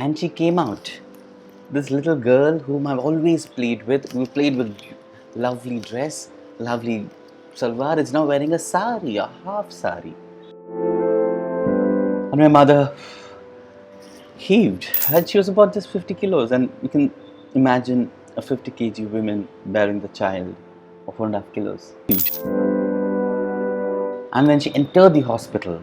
and she came out. This little girl whom I've always played with, we played with lovely dress, lovely salwar, is now wearing a sari, a half sari. And my mother heaved, and she was about just 50 kilos, and you can imagine a 50 kg woman bearing the child of 4.5 kilos. Huge. And when she entered the hospital,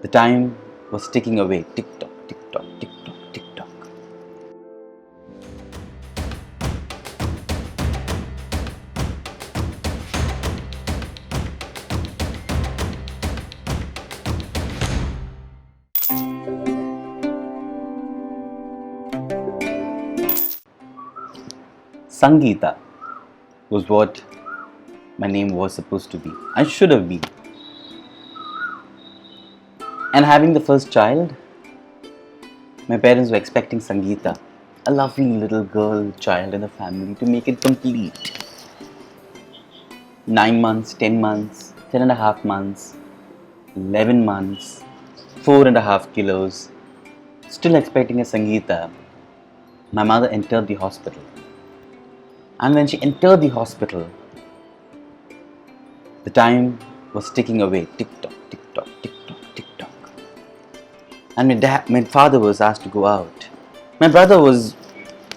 the time was ticking away. Tick tock, tick tock, tick tock, tick tock. Sangeeta was what my name was supposed to be. I should have been. And having the first child, my parents were expecting Sangeeta, a lovely little girl child in the family, to make it complete. 9 months, 10 months, 10.5 months, 11 months, 4.5 kilos, still expecting a Sangeeta. My mother entered the hospital. And when she entered the hospital, the time was ticking away. Tick tock, tick tock, tick tock, tick tock. And my father was asked to go out. My brother was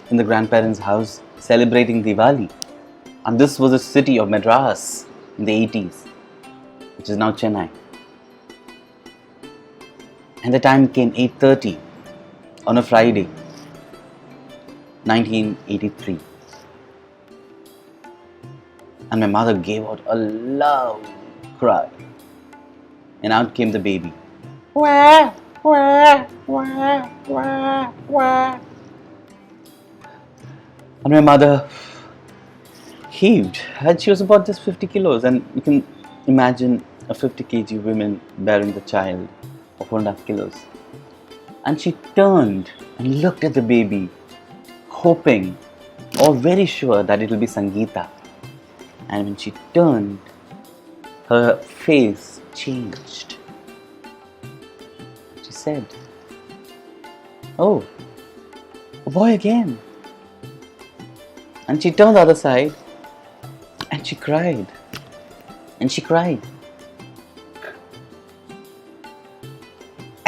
in the grandparents' house celebrating Diwali. And this was the city of Madras in the 80s, which is now Chennai. And the time came 8:30 on a Friday, 1983. And my mother gave out a loud cry. And out came the baby. Wah, wah, wah, wah, wah. And my mother heaved. And she was about just 50 kilos. And you can imagine a 50 kg woman bearing the child of 4.5 kilos. And she turned and looked at the baby, hoping or very sure that it will be Sangeeta. And when she turned, her face changed. She said, "Oh, a boy again." And she turned the other side and she cried. And she cried.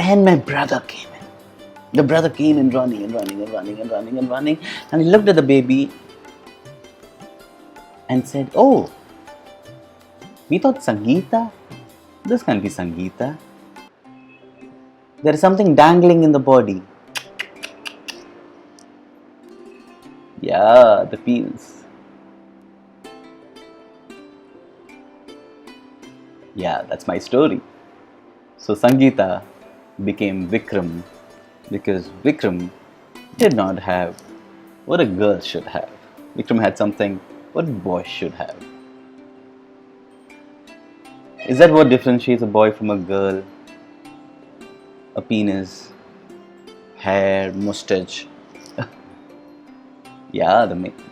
And my brother came in. The brother came in running and running and running and running and running. And he looked at the baby and said, "Oh, we thought Sangeeta? This can't be Sangeeta. There is something dangling in the body." Yeah, the peels. Yeah, that's my story. So Sangeeta became Vikram because Vikram did not have what a girl should have. Vikram had something what a boy should have. Is that what differentiates a boy from a girl? A penis, hair, mustache. Yeah,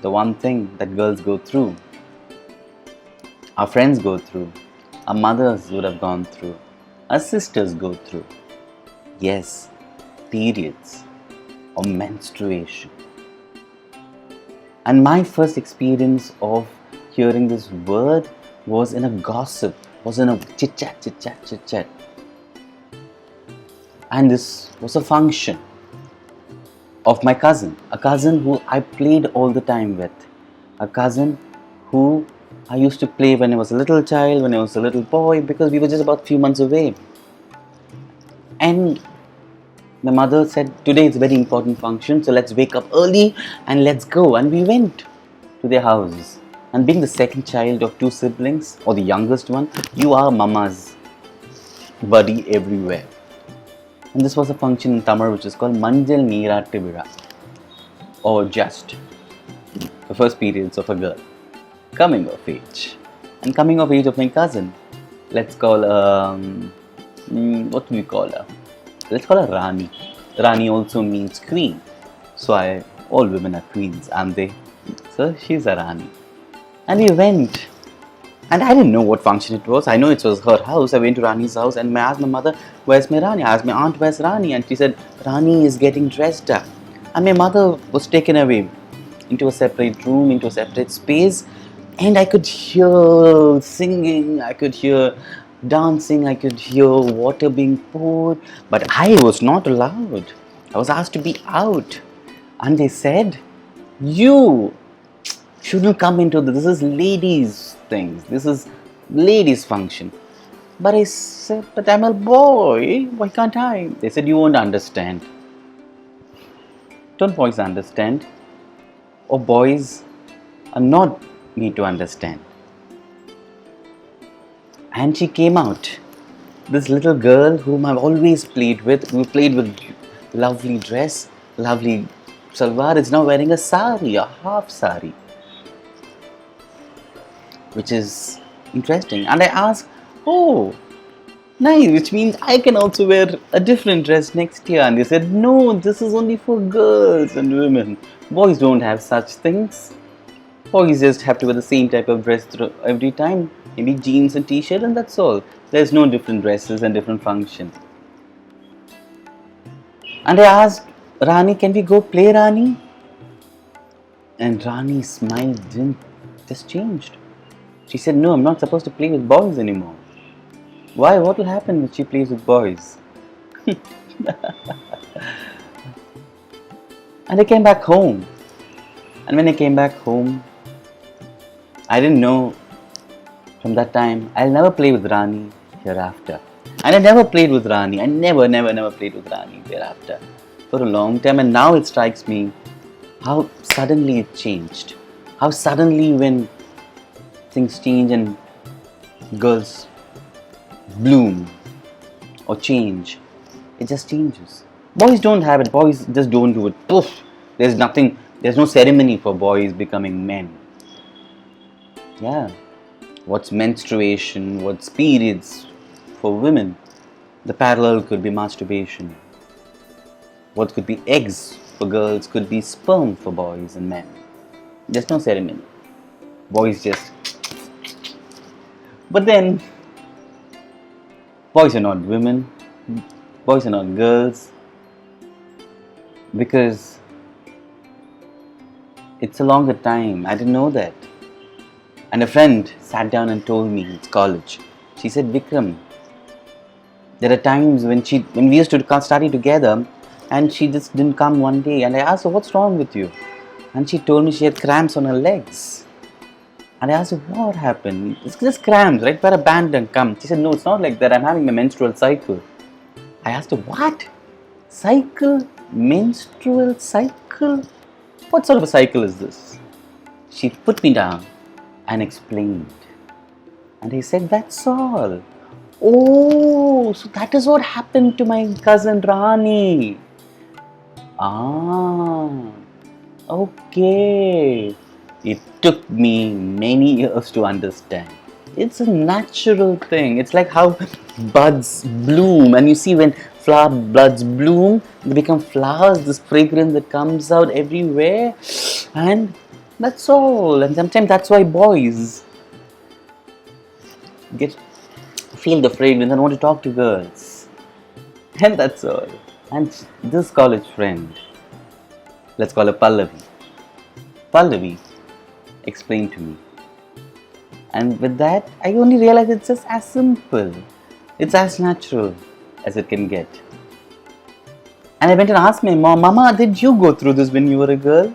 the one thing that girls go through, our friends go through, our mothers would have gone through, our sisters go through. Yes, periods or menstruation. And my first experience of hearing this word was in a gossip, was in a chit chat. And this was a function of my cousin, a cousin who I played all the time with, a cousin who I used to play when I was a little child, when I was a little boy, because we were just about a few months away. And my mother said, "Today is a very important function, so let's wake up early and let's go." And we went to their house. And being the second child of 2 siblings, or the youngest one, you are mama's buddy everywhere. And this was a function in Tamil which is called Manjal Neerattu Vizha, or just the first periods of a girl coming of age. And coming of age of my cousin, let's call what do we call her? Let's call her Rani. Rani also means queen. So all women are queens, aren't they? So she's a Rani. And we went And I didn't know what function it was. I know it was her house. I went to Rani's house and I asked my mother, where's my Rani? I asked my aunt, where's Rani? And she said, Rani is getting dressed up. And my mother was taken away into a separate room, into a separate space. And I could hear singing, I could hear dancing, I could hear water being poured. But I was not allowed. I was asked to be out. And they said, you shouldn't come into this. This is ladies' things. This is ladies' function. But I said, but I'm a boy. Why can't I? They said, you won't understand. Don't boys understand? Or boys are not made to understand. And she came out. This little girl whom I've always played with, who played with lovely dress, lovely salwar, is now wearing a sari, a half sari, which is interesting. And I asked, oh, nice, which means I can also wear a different dress next year. And they said, no, this is only for girls and women. Boys don't have such things. Boys just have to wear the same type of dress every time. Maybe jeans and t-shirt, and that's all. There's no different dresses and different function. And I asked Rani, can we go play, Rani? And Rani's smile didn't just changed. She said, no, I'm not supposed to play with boys anymore. Why? What will happen when she plays with boys? And I came back home. And when I came back home, I didn't know from that time I'll never play with Rani hereafter. And I never played with Rani. I never played with Rani thereafter for a long time. And now it strikes me how suddenly it changed. How suddenly when things change and girls bloom or change, it just changes. Boys don't have it. Boys just don't do it. Poof! There's nothing. There's no ceremony for boys becoming men. Yeah. What's menstruation? What's periods for women? The parallel could be masturbation. What could be eggs for girls could be sperm for boys and men. There's no ceremony. Boys just... But then, boys are not women. Boys are not girls. Because it's a longer time. I didn't know that. And a friend sat down and told me, it's college. She said, Vikram, there are times when we used to study together and she just didn't come one day. And I asked her, what's wrong with you? And she told me she had cramps on her legs. And I asked her, what happened? It's just cramps, right? Wear a band and come. She said, no, it's not like that. I'm having my menstrual cycle. I asked her, what? Cycle? Menstrual cycle? What sort of a cycle is this? She put me down and explained. And I said, that's all. Oh, so that is what happened to my cousin Rani. Ah, okay. It took me many years to understand. It's a natural thing. It's like how buds bloom. And you see when flower buds bloom, they become flowers, this fragrance that comes out everywhere. And that's all. And sometimes that's why boys feel the fragrance and want to talk to girls. And that's all. And this college friend, let's call her Pallavi. Pallavi explained to me. And with that, I only realized it's just as simple. It's as natural as it can get. And I went and asked my mom, Mama, did you go through this when you were a girl?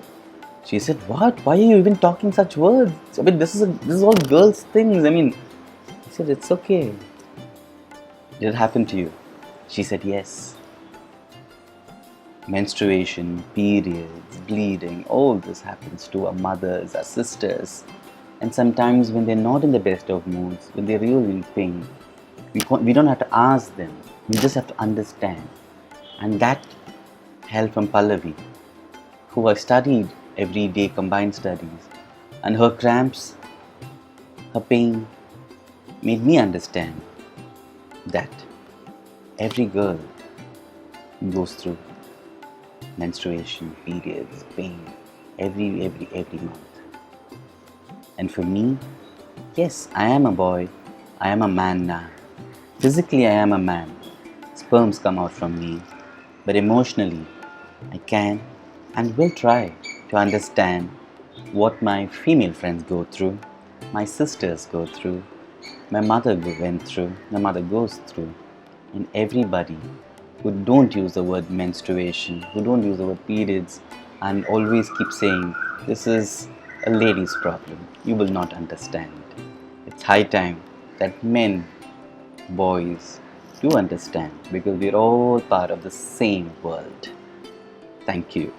She said, what? Why are you even talking such words? I mean, this is all girls' things. I said, it's okay. Did it happen to you? She said, yes. Menstruation, periods, bleeding, all this happens to our mothers, our sisters. And sometimes when they're not in the best of moods, when they're really in pain, we don't have to ask them. We just have to understand. And that help from Pallavi, who I studied every day, combined studies. And her cramps, her pain, made me understand that every girl goes through menstruation, periods, pain, every month. And for me, Yes, I am a boy. I am a man now. Physically, I am a man. Sperms come out from me. But emotionally, I can and will try to understand what my female friends go through, my sisters go through, my mother went through, my mother goes through, and everybody who don't use the word menstruation, who don't use the word periods, and always keep saying, this is a lady's problem, you will not understand. It's high time that men, boys, do understand because we're all part of the same world. Thank you.